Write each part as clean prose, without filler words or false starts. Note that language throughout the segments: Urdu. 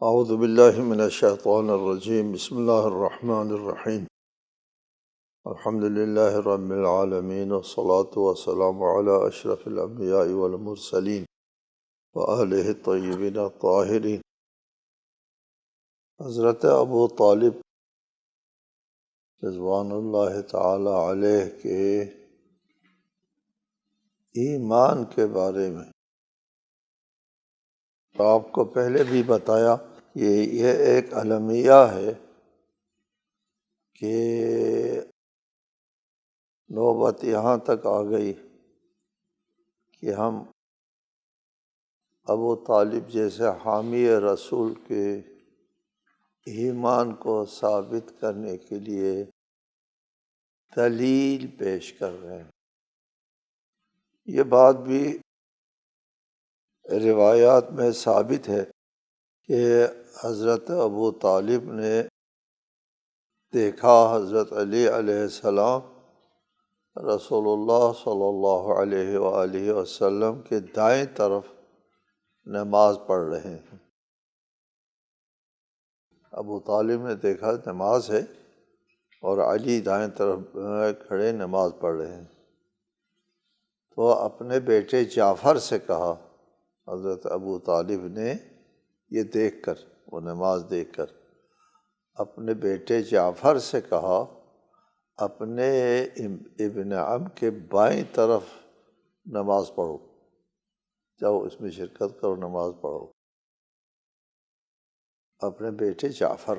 اعوذ باللہ من الشیطان الرجیم بسم اللہ الرحمن الرحیم الحمد للہ رب العالمین والصلاة والسلام علی اشرف الانبیاء والمرسلین وآلہ الطیبین الطاہرین۔ حضرت ابو طالب رضوان اللہ تعالی علیہ کے ایمان کے بارے میں تو آپ کو پہلے بھی بتایا، یہ ایک المیہ ہے کہ نوبت یہاں تک آ گئی کہ ہم ابو طالب جیسے حامی رسول کے ایمان کو ثابت کرنے کے لیے دلیل پیش کر رہے ہیں۔ یہ بات بھی روایات میں ثابت ہے کہ حضرت ابو طالب نے دیکھا حضرت علی علیہ السلام رسول اللہ صلی اللہ علیہ وآلہ وسلم کے دائیں طرف نماز پڑھ رہے ہیں۔ ابو طالب نے دیکھا نماز ہے اور علی دائیں طرف کھڑے نماز پڑھ رہے ہیں، تو اپنے بیٹے جعفر سے کہا، حضرت ابو طالب نے یہ دیکھ کر، وہ نماز دیکھ کر اپنے بیٹے جعفر سے کہا، اپنے ابن عم کے بائیں طرف نماز پڑھو، جاؤ اس میں شرکت کرو، نماز پڑھو، اپنے بیٹے جعفر۔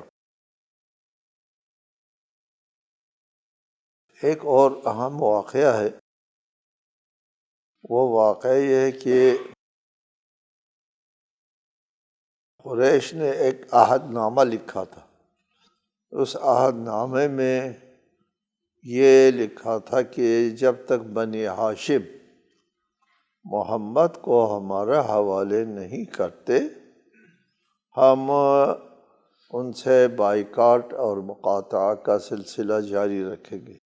ایک اور اہم واقعہ ہے، وہ واقعہ یہ ہے کہ قریش نے ایک عہد نامہ لکھا تھا۔ اس عہد نامے میں یہ لکھا تھا کہ جب تک بنی ہاشم محمد کو ہمارے حوالے نہیں کرتے، ہم ان سے بائیکاٹ اور مقاطعہ کا سلسلہ جاری رکھیں گے۔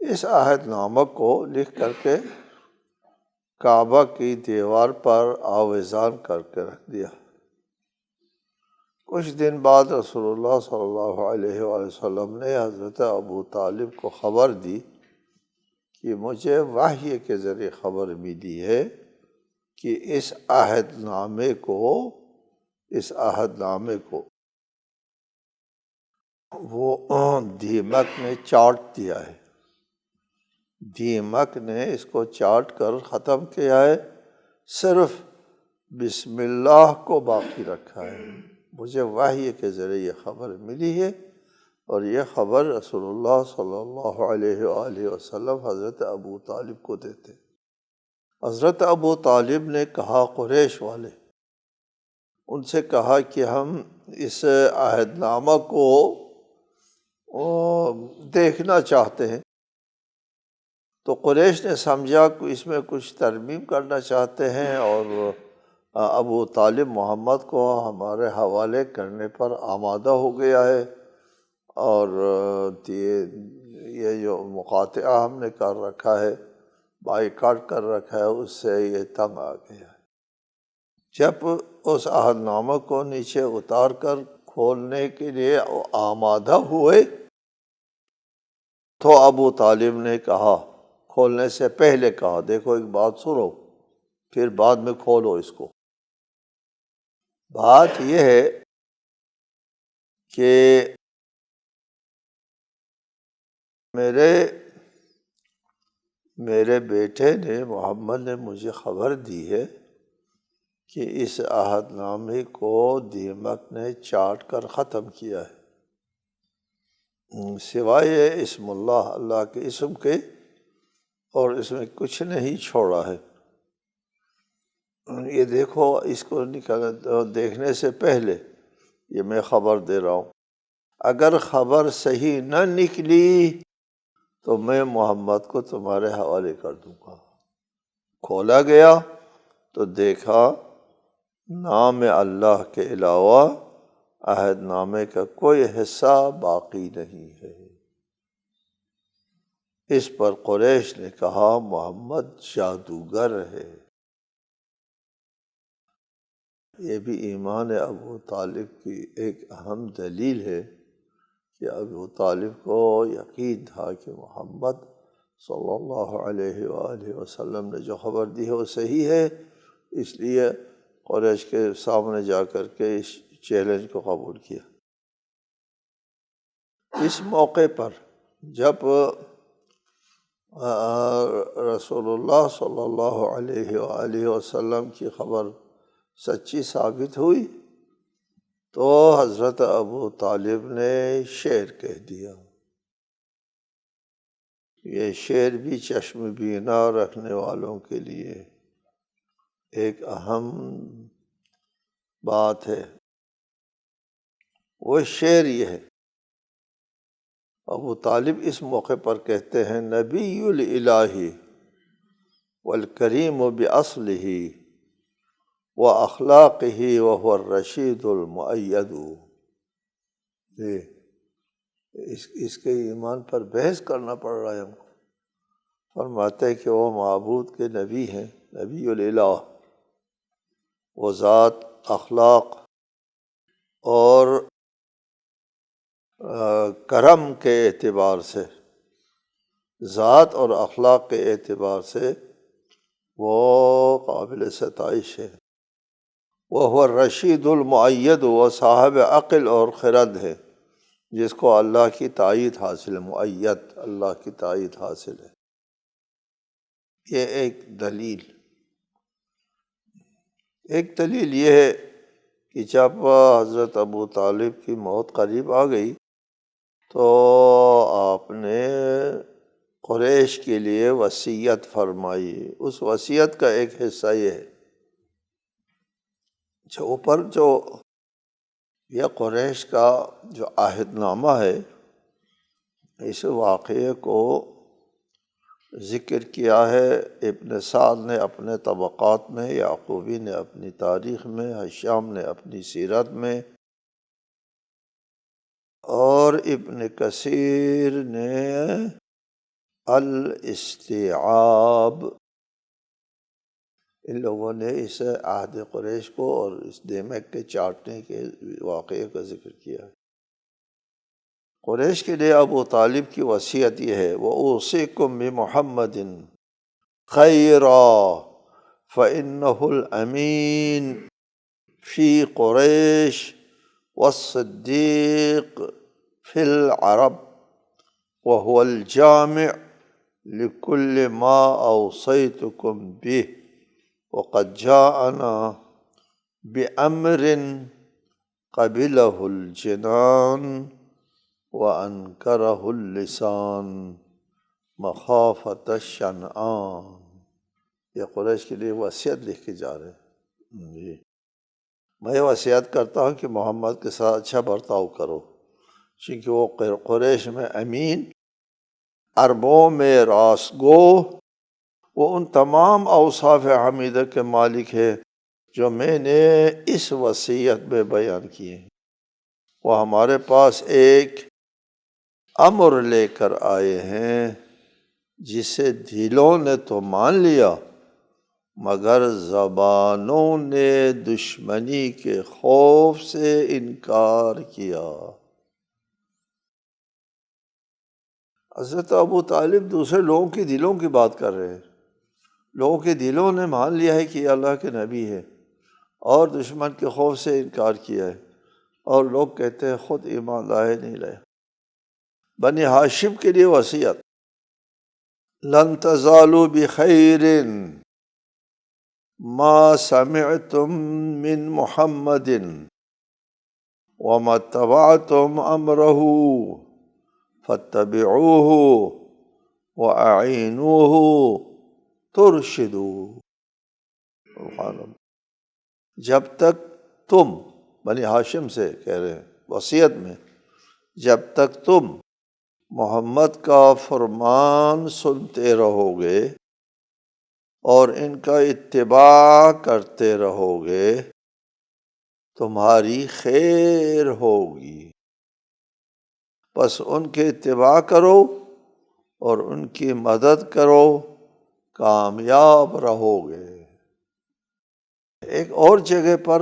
اس عہد نامہ کو لکھ کر کے کعبہ کی دیوار پر آویزان کر کے رکھ دیا۔ کچھ دن بعد رسول اللہ صلی اللہ علیہ وآلہ وسلم نے حضرت ابو طالب کو خبر دی کہ مجھے وحی کے ذریعے خبر ملی ہے کہ اس عہد نامے کو وہ دیمک نے چاٹ دیا ہے، دیمک نے اس کو چاٹ کر ختم کیا ہے، صرف بسم اللہ کو باقی رکھا ہے۔ مجھے وحی کے ذریعے یہ خبر ملی ہے، اور یہ خبر رسول اللہ صلی اللہ علیہ وآلہ وسلم حضرت ابو طالب کو دیتے۔ حضرت ابو طالب نے کہا، قریش والے ان سے کہا کہ ہم اس عہد نامہ کو دیکھنا چاہتے ہیں۔ تو قریش نے سمجھا کہ اس میں کچھ ترمیم کرنا چاہتے ہیں اور ابو طالب محمد کو ہمارے حوالے کرنے پر آمادہ ہو گیا ہے، اور یہ جو مقاطعہ ہم نے کر رکھا ہے، بائیکاٹ کر رکھا ہے، اس سے یہ تنگ آ گیا ہے۔ جب اس عہد نامہ کو نیچے اتار کر کھولنے کے لیے آمادہ ہوئے تو ابو طالب نے کہا، کھولنے سے پہلے کہا، دیکھو ایک بات سنو، پھر بعد میں کھولو اس کو۔ بات یہ ہے کہ میرے بیٹے نے، محمد نے مجھے خبر دی ہے کہ اس عہد نامے کو دیمک نے چاٹ کر ختم کیا ہے، سوائے اسم اللہ، اللہ کے اسم کے، اور اس میں کچھ نہیں چھوڑا ہے۔ یہ دیکھو، اس کو دیکھنے سے پہلے یہ میں خبر دے رہا ہوں، اگر خبر صحیح نہ نکلی تو میں محمد کو تمہارے حوالے کر دوں گا۔ کھولا گیا تو دیکھا نام اللہ کے علاوہ عہد نامے کا کوئی حصہ باقی نہیں ہے۔ اس پر قریش نے کہا، محمد جادوگر ہے۔ یہ بھی ایمان ابو طالب کی ایک اہم دلیل ہے کہ ابو طالب کو یقین تھا کہ محمد صلی اللہ علیہ وآلہ وسلم نے جو خبر دی ہے وہ صحیح ہے، اس لیے قریش کے سامنے جا کر کے اس چیلنج کو قبول کیا۔ اس موقع پر جب رسول اللہ صلی اللہ علیہ وآلہ وسلم کی خبر سچی ثابت ہوئی تو حضرت ابو طالب نے شعر کہہ دیا۔ یہ شعر بھی چشم بینا رکھنے والوں کے لیے ایک اہم بات ہے۔ وہ شعر یہ ہے، ابو طالب اس موقع پر کہتے ہیں، نبی الالہ والکریم باصلہ واخلاقہ وهو الرشید المؤید۔ اس کے ایمان پر بحث کرنا پڑ رہا ہے ہم کو۔ فرماتے ہیں کہ وہ معبود کے نبی ہیں، نبی الالہ، وہ ذات، اخلاق اور کرم کے اعتبار سے، ذات اور اخلاق کے اعتبار سے وہ قابل ستائش ہے۔ وہ الرشید المؤید، وہ صاحب عقل اور خرد ہے جس کو اللہ کی تائید حاصل ہے، مؤید، اللہ کی تائید حاصل ہے۔ یہ ایک دلیل یہ ہے کہ جب حضرت ابو طالب کی موت قریب آ گئی تو آپ نے قریش کے لیے وصیت فرمائی۔ اس وصیت کا ایک حصہ یہ ہے، جو یہ قریش کا جو عہد نامہ ہے، اس واقعے کو ذکر کیا ہے ابن سعد نے اپنے طبقات میں، یعقوبی نے اپنی تاریخ میں، ہشام نے اپنی سیرت میں، اور ابن کثیر نے الاستیعاب۔ ان لوگوں نے اس عہد قریش کو اور اس دیمک کے چاٹنے کے واقعے کا ذکر کیا ہے۔ قریش کے لیے ابو طالب کی وصیت یہ ہے، وَأُوصِيكُم بِمُحَمَّدٍ خَيْرًا فَإِنَّهُ الْأَمِينُ فِي قُرَيْشٍ وَالصِّدِّيقُ فِي الْعَرَبِ وَهُوَ الْجَامِعُ لِكُلِّ مَا أَوْصَيْتُكُم بِهِ وَقَدْ جَاءَنَا بِأَمْرٍ قَبِلَهُ الْجِنَانُ وَأَنْكَرَهُ اللِّسَانُ مَخَافَةَ الشَّنْآنِ۔ یہ قریش کے لیے وصیت لکھ کے جا رہے ہیں۔ جی، میں وصیت کرتا ہوں کہ محمد کے ساتھ اچھا برتاؤ کرو، چونکہ وہ قریش میں امین، عربوں میں راست گو، وہ ان تمام اوصاف حمیدہ کے مالک ہے جو میں نے اس وصیت میں بیان کیے ہیں۔ وہ ہمارے پاس ایک امر لے کر آئے ہیں جسے دلوں نے تو مان لیا مگر زبانوں نے دشمنی کے خوف سے انکار کیا۔ حضرت ابو طالب دوسرے لوگوں کے دلوں کی بات کر رہے ہیں۔ لوگوں کے دلوں نے مان لیا ہے کہ یہ اللہ کے نبی ہے اور دشمن کے خوف سے انکار کیا ہے، اور لوگ کہتے ہیں خود ایمان لائے نہیں لائے۔ بنی ہاشم کے لیے وصیت، لن تزالوا بخیر ما سمعتم من محمد وما اتبعتم امرہ فاتبعوہ واعینوہ ترشدوا۔ جب تک تم، بنی ہاشم سے کہہ رہے ہیں وصیت میں، جب تک تم محمد کا فرمان سنتے رہو گے اور ان کا اتباع کرتے رہو گے تمہاری خیر ہوگی۔ بس ان کے اتباع کرو اور ان کی مدد کرو، کامیاب رہو گے۔ ایک اور جگہ پر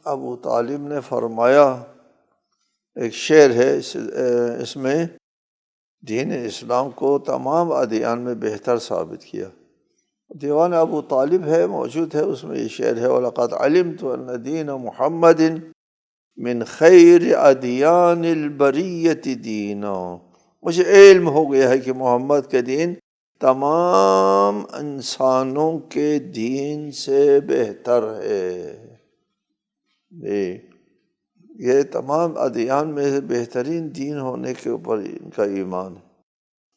ابو طالب نے فرمایا، ایک شعر ہے اس میں دین اسلام کو تمام ادیان میں بہتر ثابت کیا۔ دیوان ابو طالب ہے، موجود ہے، اس میں یہ شعر ہے، وَلَقَدْ عَلِمْتُ أَنَّ دِينَ مُحَمَّدٍ مِّن خَيْرِ أَدْيَانِ الْبَرِيَّةِ دِينًا، مجھے علم ہو گیا ہے کہ محمد کے دین تمام انسانوں کے دین سے بہتر ہے۔ جی، یہ تمام ادیان میں سے بہترین دین ہونے کے اوپر ان کا ایمان ہے۔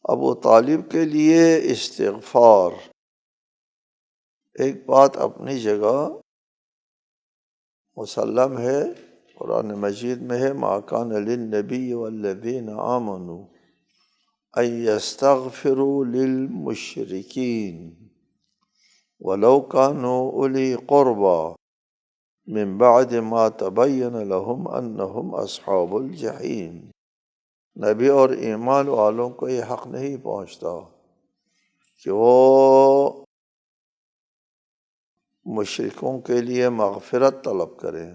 ابو طالب کے لیے استغفار ایک بات اپنی جگہ مسلم ہے، قرآن مجید میں ہے، مَا كَانَ لِلنَّبِيِّ وَالَّذِينَ آمَنُوا أَن يَسْتَغْفِرُوا لِلْمُشْرِكِينَ وَلَوْ كَانُوا أُولِي قُرْبَىٰ مِن بَعْدِ مَا تَبَيَّنَ لَهُمْ أَنَّهُمْ أَصْحَابُ الْجَحِيمِ۔ نبی اور ایمان والوں کو یہ حق نہیں پہنچتا کہ وہ مشرکوں کے لیے مغفرت طلب کریں،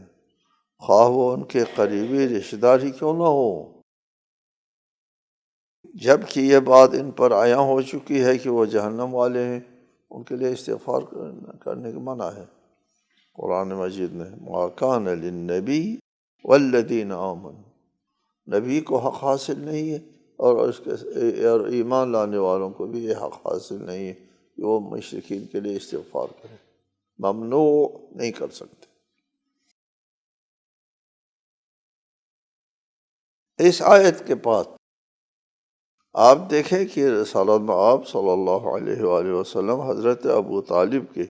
خواہ وہ ان کے قریبی رشتہ دار ہی کیوں نہ ہو، جب کہ یہ بات ان پر عیاں ہو چکی ہے کہ وہ جہنم والے ہیں، ان کے لیے استغفار کرنے کا منع ہے قرآن مجید میں۔ مَا كَانَ لِلنَّبِيِّ وَالَّذِينَ آمَنُوا، نبی کو حق حاصل نہیں ہے اور اس کے اور ایمان لانے والوں کو بھی یہ حق حاصل نہیں ہے کہ وہ مشرکین کے لیے استغفار کریں، ممنوع نہیں کر سکتے۔ اس آیت کے بعد آپ دیکھیں کہ رسالت آپ صلی اللہ علیہ وآلہ وسلم حضرت ابو طالب کے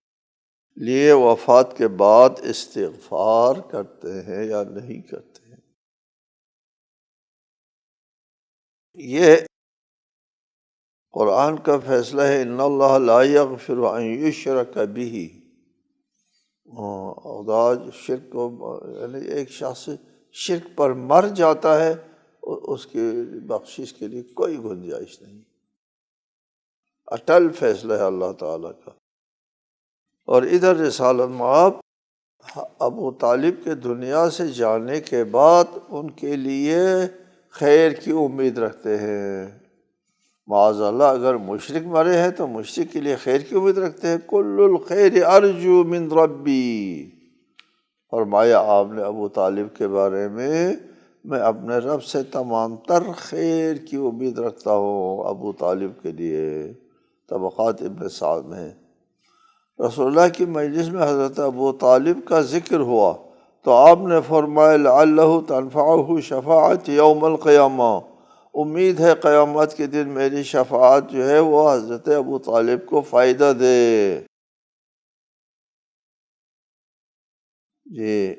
لیے وفات کے بعد استغفار کرتے ہیں یا نہیں کرتے ہیں۔ یہ قرآن کا فیصلہ ہے، ان اللہ لا یغفر ان یشرک بہ، خدا شرک کو، یعنی ایک شخص شرک پر مر جاتا ہے اس کی بخشش کے لیے کوئی گنجائش نہیں، اٹل فیصلہ ہے اللہ تعالیٰ کا۔ اور ادھر رسالت مآب ابو طالب کے دنیا سے جانے کے بعد ان کے لیے خیر کی امید رکھتے ہیں۔ معاذ اللہ، اگر مشرک مرے ہیں تو مشرک کے لیے خیر کی امید رکھتے ہیں۔ کل الخیر ارجو من ربی، فرمایا آپ نے ابو طالب کے بارے میں اپنے رب سے تمام تر خیر کی امید رکھتا ہوں ابو طالب کے لیے۔ طبقات ابن سعد میں رسول اللہ کی مجلس میں حضرت ابو طالب کا ذکر ہوا تو آپ نے فرمایا لعلہ تنفعہ شفاعت یوم القیامہ، امید ہے قیامت کے دن میری شفاعت جو ہے وہ حضرت ابو طالب کو فائدہ دے۔ جی،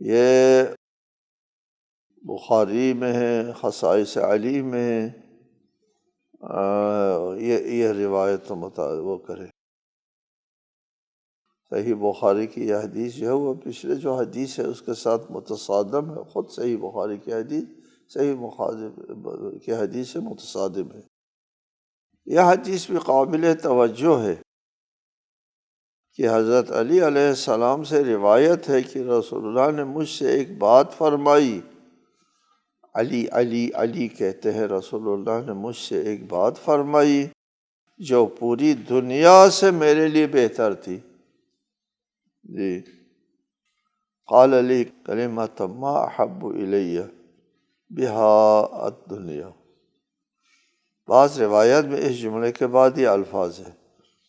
یہ بخاری میں ہے، خصائص علی میں ہے، یہ روایت وہ کرے۔ صحیح بخاری کی یہ حدیث جو ہے وہ پچھلے جو حدیث ہے اس کے ساتھ متصادم ہے، خود صحیح بخاری کی حدیث صحیح کی حدیث سے متصادم ہے۔ یہ حدیث بھی قابل توجہ ہے کہ حضرت علی علیہ السلام سے روایت ہے کہ رسول اللہ نے مجھ سے ایک بات فرمائی، علی علی علی کہتے ہیں، رسول اللہ نے مجھ سے ایک بات فرمائی جو پوری دنیا سے میرے لیے بہتر تھی۔ جی، قال علی کلمۃ ما احب الی بها الدنیا۔ بعض روایت میں اس جملے کے بعد یہ الفاظ ہے،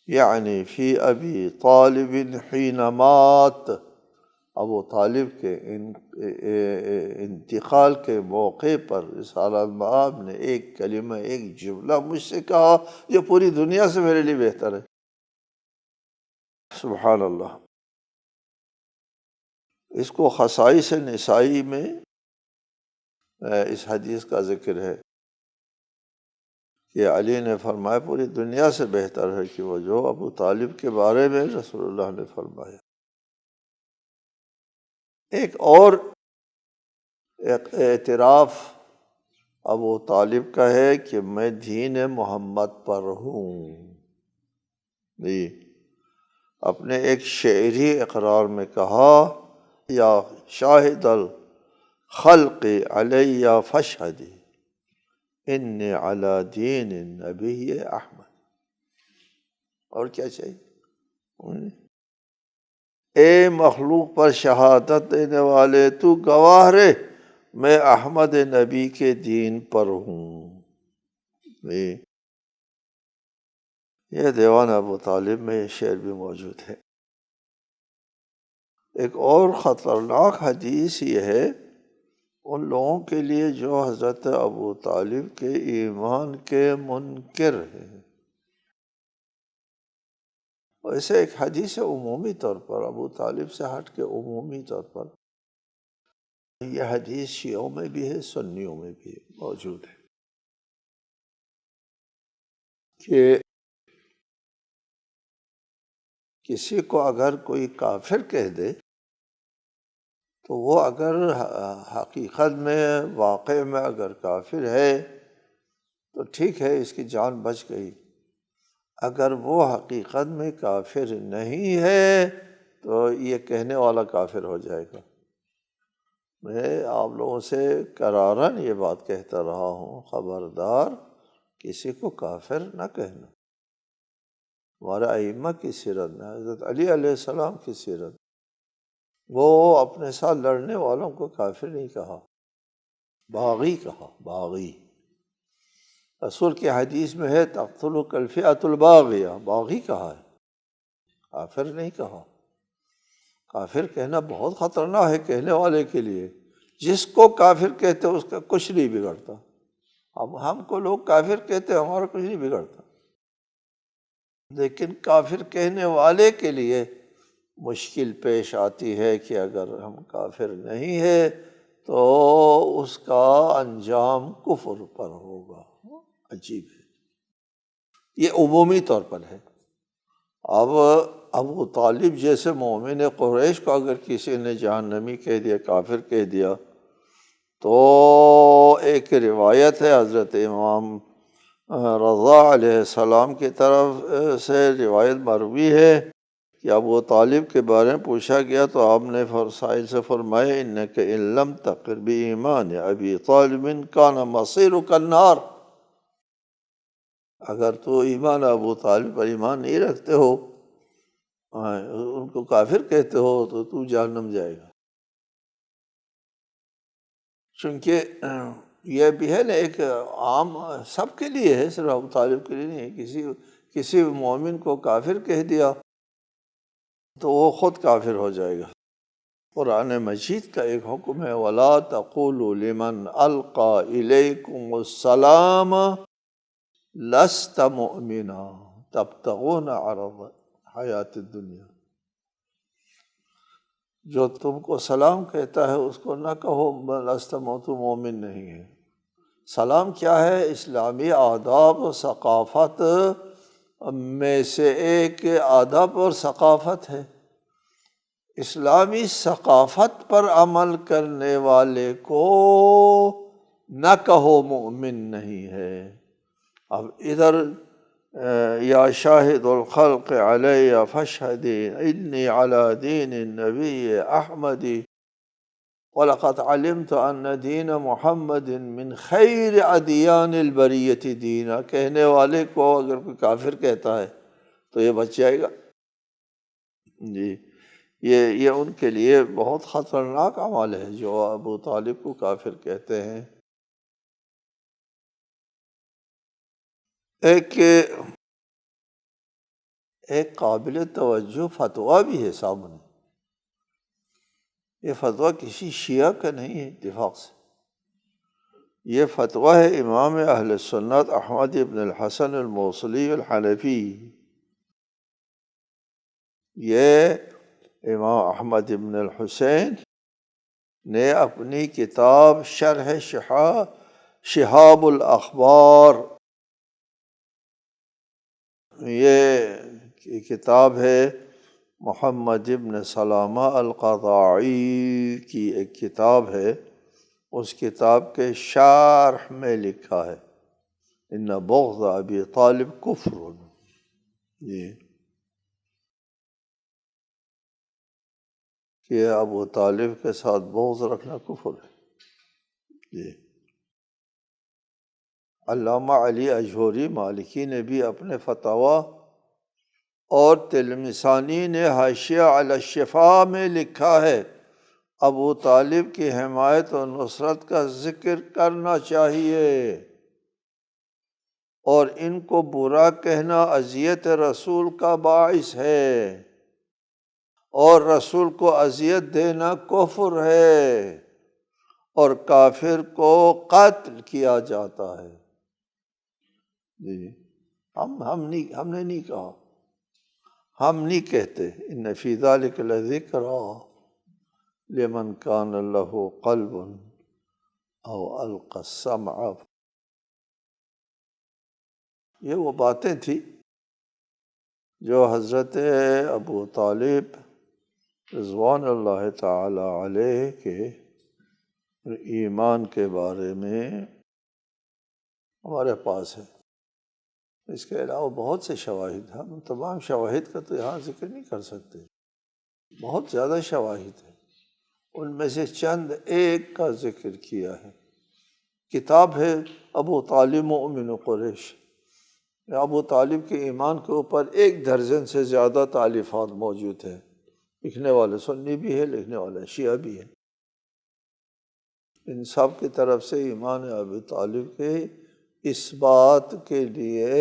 یعنی فی ابی طالب حین مات، ابو طالب کے انتقال کے موقع پر رسالت مآب نے ایک کلمہ، ایک جملہ مجھ سے کہا جو پوری دنیا سے میرے لیے بہتر ہے۔ سبحان اللہ۔ اس کو خصائص نسائی میں اس حدیث کا ذکر ہے کہ علی نے فرمایا پوری دنیا سے بہتر ہے کہ وہ جو ابو طالب کے بارے میں رسول اللہ نے فرمایا۔ ایک اور اعتراف ابو طالب کا ہے کہ میں دین محمد پر ہوں۔ جی، اپنے ایک شعری اقرار میں کہا، یا شاہد الخلق علی فاشہدی انی علی دین النبی احمد۔ اور کیا چاہیے؟ اے مخلوق پر شہادت دینے والے، تو گواہ رہے میں احمد نبی کے دین پر ہوں۔ یہ دیوان ابو طالب میں یہ شعر بھی موجود ہے۔ ایک اور خطرناک حدیث یہ ہے ان لوگوں کے لیے جو حضرت ابو طالب کے ایمان کے منکر ہیں۔ ویسے ایک حدیث عمومی طور پر، ابو طالب سے ہٹ کے عمومی طور پر یہ حدیث شیعوں میں بھی ہے، سنیوں میں بھی موجود ہے کہ کسی کو اگر کوئی کافر کہہ دے تو وہ اگر حقیقت میں واقع میں اگر کافر ہے تو ٹھیک ہے، اس کی جان بچ گئی۔ اگر وہ حقیقت میں کافر نہیں ہے تو یہ کہنے والا کافر ہو جائے گا۔ میں آپ لوگوں سے کراراً یہ بات کہتا رہا ہوں، خبردار کسی کو کافر نہ کہنا۔ ہمارے ائمہ کی سیرت میں حضرت علی علیہ السلام کی سیرت، وہ اپنے ساتھ لڑنے والوں کو کافر نہیں کہا، باغی کہا، باغی۔ رسول کی حدیث میں ہے تقتلک الفئۃ الباغیہ، باغی کہا ہے، کافر نہیں کہا۔ کافر کہنا بہت خطرناک ہے کہنے والے کے لیے۔ جس کو کافر کہتے اس کا کچھ نہیں بگڑتا۔ اب ہم کو لوگ کافر کہتے ہمارا کچھ نہیں بگڑتا، لیکن کافر کہنے والے کے لیے مشکل پیش آتی ہے کہ اگر ہم کافر نہیں ہے تو اس کا انجام کفر پر ہوگا۔ عجیب ہے، یہ عمومی طور پر ہے۔ اب ابو طالب جیسے مومن قریش کو اگر کسی نے جہنمی کہہ دیا، کافر کہہ دیا، تو ایک روایت ہے حضرت امام رضا علیہ السلام کی طرف سے روایت مروی ہے کہ ابو طالب کے بارے میں پوچھا گیا تو آپ نے سائل سے فرمایا انک ان لم تقر بایمان ابی طالب کان مصیرک النار۔ اگر تو ایمان ابو طالب پر ایمان نہیں رکھتے ہو، ان کو کافر کہتے ہو، تو جہنم جائے گا۔ چونکہ یہ بھی ہے نا، ایک عام سب کے لیے ہے، صرف ابو طالب کے لیے نہیں ہے۔ کسی مومن کو کافر کہہ دیا تو وہ خود کافر ہو جائے گا۔ قرآن مجید کا ایک حکم ہے وَلَا تَقُولُوا لِمَنْ أَلْقَى إِلَيْكُمُ السَّلَامَ لَسْتَ مُؤْمِنًا تَبْتَغُونَ عَرَضَ الْحَيَاةِ الدُّنْيَا۔ جو تم کو سلام کہتا ہے اس کو نہ کہو لست تو مومن نہیں ہے۔ سلام کیا ہے؟ اسلامی آداب و ثقافت میں سے ایک آداب اور ثقافت ہے۔ اسلامی ثقافت پر عمل کرنے والے کو نہ کہو مومن نہیں ہے۔ اب ادھر یا شاہد الخلق علی فاشہدی انی علی دین النبی احمدی وَلَقَدْ عَلِمْتُ أَنَّ دِينَ مُحَمَّدٍ مِّن خَيْرِ أَدْيَانِ الْبَرِيَّةِ دِينًا، کہنے والے کو اگر کوئی کافر کہتا ہے تو یہ بچ جائے گا۔ جی، یہ ان کے لیے بہت خطرناک عمل ہے جو ابو طالب کو کافر کہتے ہیں۔ ایک قابل توجہ فتویٰ بھی ہے سامنے۔ یہ فتویٰ کسی شیعہ کا نہیں ہے اتفاق سے، یہ فتویٰ ہے امام اہل سنت احمد ابن الحسن الموصلی الحنفی۔ یہ امام احمد ابن الحسین نے اپنی کتاب شرح شہاب الاخبار، یہ کتاب ہے محمد ابن سلامہ القضاعی کی ایک کتاب ہے، اس کتاب کے شرح میں لکھا ہے ان بغض ابی طالب کفر۔ جی کہ ابو طالب کے ساتھ بغض رکھنا کفر ہے۔ جی علامہ علی اجہوری مالکی نے بھی اپنے فتاویٰ اور تلمسانی نے حاشیہ علی الشفاء میں لکھا ہے ابو طالب کی حمایت و نصرت کا ذکر کرنا چاہیے، اور ان کو برا کہنا اذیت رسول کا باعث ہے، اور رسول کو اذیت دینا کفر ہے، اور کافر کو قتل کیا جاتا ہے۔ جی ہم نے نہیں کہا، ہم نہیں کہتے ان فی ذلک لذکریٰ لمن کان لہ قلب او القی السمع۔ یہ وہ باتیں تھیں جو حضرت ابو طالب رضوان اللہ تعالی علیہ کے ایمان کے بارے میں ہمارے پاس ہے۔ اس کے علاوہ بہت سے شواہد، ہم تمام شواہد کا تو یہاں ذکر نہیں کر سکتے، بہت زیادہ شواہد ہیں، ان میں سے چند ایک کا ذکر کیا ہے۔ کتاب ہے ابو طالب مؤمن قریش، ابو طالب کے ایمان کے اوپر 1 درجن سے زیادہ تالیفات موجود ہیں، لکھنے والے سنی بھی ہے، لکھنے والے شیعہ بھی ہے۔ ان سب کی طرف سے ایمان ابو طالب کے اس بات کے لیے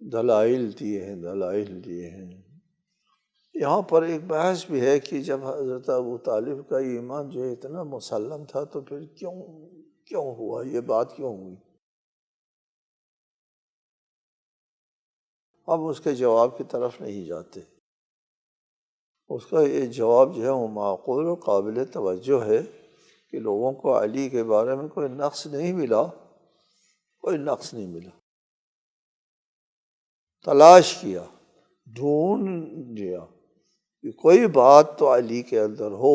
دلائل دیے ہیں۔ یہاں پر ایک بحث بھی ہے کہ جب حضرت ابو طالب کا ایمان جو اتنا مسلم تھا تو پھر کیوں ہوا، یہ بات کیوں ہوئی؟ اب اس کے جواب کی طرف نہیں جاتے، اس کا یہ جواب جو ہے وہ معقول و قابل توجہ ہے کہ لوگوں کو علی کے بارے میں کوئی نقص نہیں ملا، تلاش کیا، ڈھونڈ لیا کہ کوئی بات تو علی کے اندر ہو۔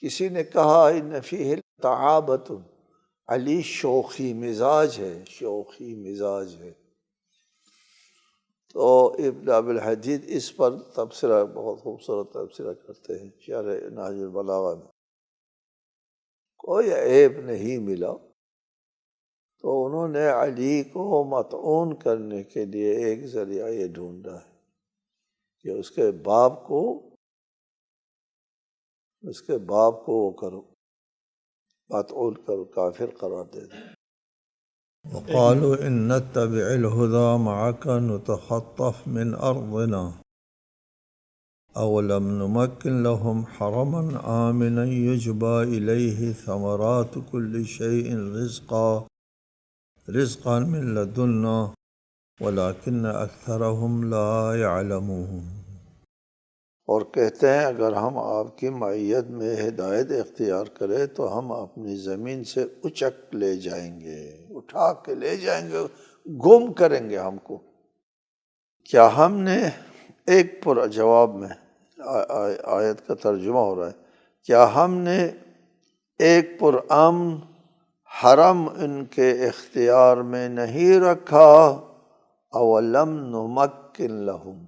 کسی نے کہا ان فیہ تعابۃ، علی شوخی مزاج ہے، تو ابن ابی الحدید اس پر تبصرہ، بہت خوبصورت تبصرہ کرتے ہیں شرح نہج البلاغہ میں۔ کوئی عیب نہیں ملا، تو انہوں نے علی کو مطعون کرنے کے لیے ایک ذریعہ یہ ڈھونڈا ہے کہ اس کے باپ کو وہ کرو، مطعون کرو، کافر قرار دے دو۔ وقالوا ان نتبع الهدى معك نتخطف من ارضنا اولم نمكن لهم حرما آمنا يجبى اليه ثمرات كل شيء رزقا من لدنا ولكن اکثرهم لا يعلمون۔ اور کہتے ہیں اگر ہم آپ کی معیت میں ہدایت اختیار کریں تو ہم اپنی زمین سے اچک لے جائیں گے، اٹھا کے لے جائیں گے، گم کریں گے ہم کو۔ کیا ہم نے ایک پر جواب میں آیت کا ترجمہ ہو رہا ہے، کیا ہم نے ایک پرامن حرم ان کے اختیار میں نہیں رکھا؟ اولم نمکن لہم،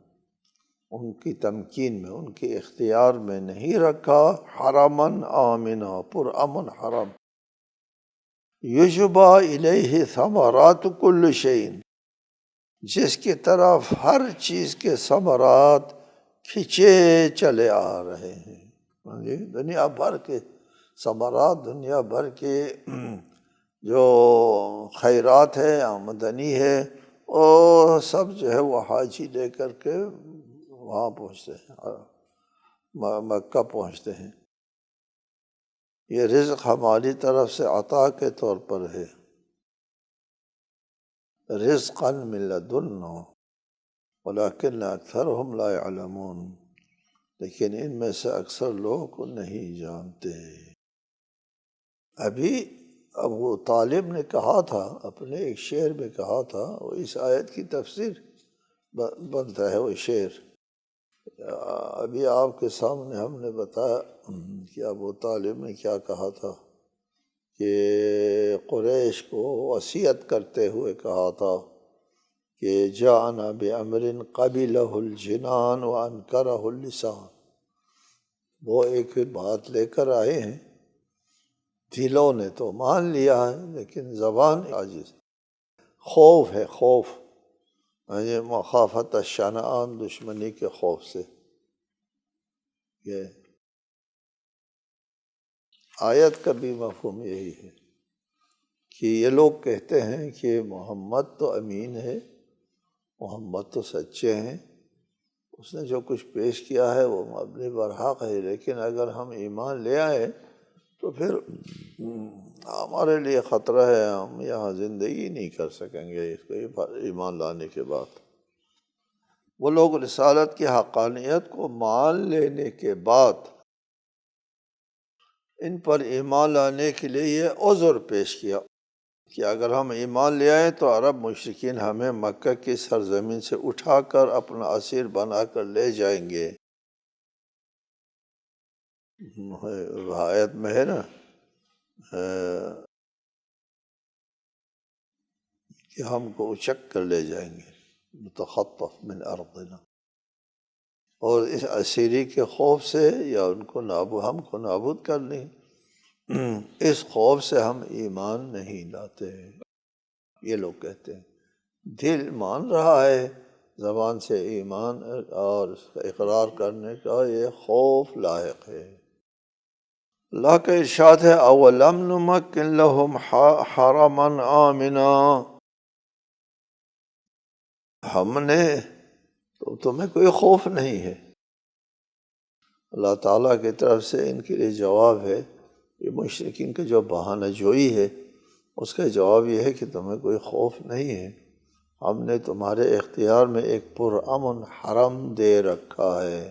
ان کی تمکین میں، ان کے اختیار میں نہیں رکھا، حرمن آمنا، پرامن حرم، یجبا الیہ ثمرات کل شیء، جس کی طرف ہر چیز کے ثمرات کھنچے چلے آ رہے ہیں۔ دنیا بھر کے ثمرات، دنیا بھر کے جو خیرات ہے، آمدنی ہے، وہ سب جو ہے وہ حاجی لے کر کے وہاں پہنچتے ہیں، مکہ پہنچتے ہیں۔ یہ رزق ہماری طرف سے عطا کے طور پر ہے، رزقا من لدنا ولکن اکثرهم لا يعلمون، لیکن ان میں سے اکثر لوگ نہیں جانتے۔ ابھی ابو طالب نے کہا تھا، اپنے ایک شعر میں کہا تھا، وہ اس آیت کی تفسیر بنتا ہے وہ شعر۔ ابھی آپ کے سامنے ہم نے بتایا کہ ابو طالب نے کیا کہا تھا، کہ قریش کو وصیت کرتے ہوئے کہا تھا کہ جاءنا بأمر قبلہ الجنان وانکرہ اللسان، وہ ایک بات لے کر آئے ہیں، دلوں نے تو مان لیا ہے لیکن زبان عاجز، خوف ہے، خوف، مخافت الشنآن، دشمنی کے خوف سے۔ یہ آیت کا بھی مفہوم یہی ہے کہ یہ لوگ کہتے ہیں کہ محمد تو امین ہے، محمد تو سچے ہیں، اس نے جو کچھ پیش کیا ہے وہ مبنی برحق ہے، لیکن اگر ہم ایمان لے آئے تو پھر ہمارے لیے خطرہ ہے، ہم یہاں زندگی نہیں کر سکیں گے اس کو ایمان لانے کے بعد۔ وہ لوگ رسالت کی حقانیت کو مان لینے کے بعد ان پر ایمان لانے کے لیے یہ عذر پیش کیا کہ اگر ہم ایمان لے آئیں تو عرب مشرکین ہمیں مکہ کی سرزمین سے اٹھا کر اپنا اسیر بنا کر لے جائیں گے۔ آیت میں ہے نا کہ ہم کو اچک کر لے جائیں گے، متخطف من ارضنا، اور اس اسیری کے خوف سے یا ہم کو نابود کر لیں، اس خوف سے ہم ایمان نہیں لاتے۔ یہ لوگ کہتے ہیں، دل مان رہا ہے، زبان سے ایمان اور اقرار کرنے کا یہ خوف لاحق ہے۔ اللہ کا ارشاد ہے اولم نمکن لہم حرما آمنا، ہم نے تو تمہیں کوئی خوف نہیں ہے۔ اللہ تعالیٰ کی طرف سے ان کے لیے جواب ہے، یہ مشرکین کا جو بہانہ جوئی ہے اس کا جواب یہ ہے کہ تمہیں کوئی خوف نہیں ہے، ہم نے تمہارے اختیار میں ایک پرامن حرم دے رکھا ہے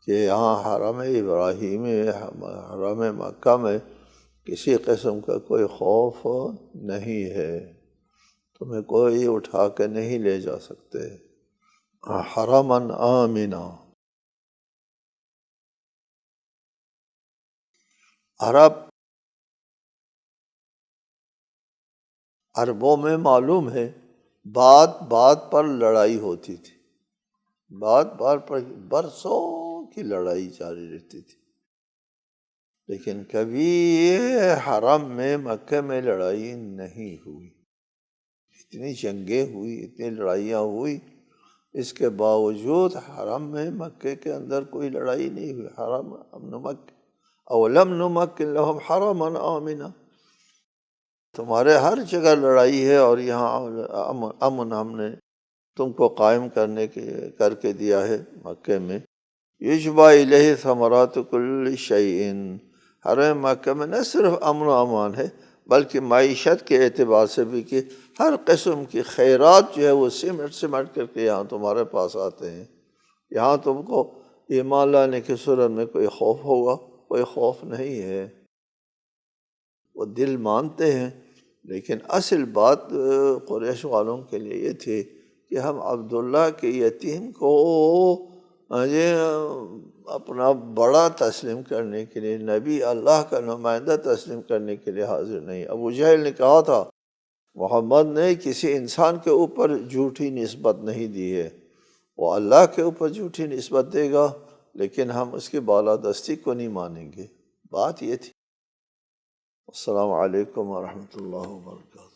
کہ یہاں حرم ابراہیمی، حرم مکہ میں کسی قسم کا کوئی خوف نہیں ہے، تمہیں کوئی اٹھا کے نہیں لے جا سکتے۔ حرماً آمنا، عربوں میں معلوم ہے بات بات پر لڑائی ہوتی تھی، بات پر برسوں کی لڑائی جاری رہتی تھی، لیکن کبھی حرم میں مکہ میں لڑائی نہیں ہوئی۔ اتنی جنگیں ہوئی، اتنی لڑائیاں ہوئی، اس کے باوجود حرم میں مکہ کے اندر کوئی لڑائی نہیں ہوئی۔ حرم اولم نمکن لہم حرما آمنا، تمہارے ہر جگہ لڑائی ہے اور یہاں امن ہم نے تم کو قائم کر کے دیا ہے مکہ میں۔ یجبا الیہ ثمرات کل شیء، حرم مکہ میں نہ صرف امن و امان ہے بلکہ معیشت کے اعتبار سے بھی کہ ہر قسم کی خیرات جو ہے وہ سمٹ کر کے یہاں تمہارے پاس آتے ہیں۔ یہاں تم کو ایمان لانے کی صورت میں کوئی خوف ہوگا؟ کوئی خوف نہیں ہے۔ وہ دل مانتے ہیں، لیکن اصل بات قریش والوں کے لیے یہ تھی کہ ہم عبداللہ کے یتیم کو اپنا بڑا تسلیم کرنے کے لیے، نبی اللہ کا نمائندہ تسلیم کرنے کے لیے حاضر نہیں۔ ابو جہل نے کہا تھا محمد نے کسی انسان کے اوپر جھوٹی نسبت نہیں دی ہے، وہ اللہ کے اوپر جھوٹی نسبت دے گا لیکن ہم اس کی بالادستی کو نہیں مانیں گے۔ بات یہ تھی۔ السلام علیکم ورحمۃ اللہ وبرکاتہ۔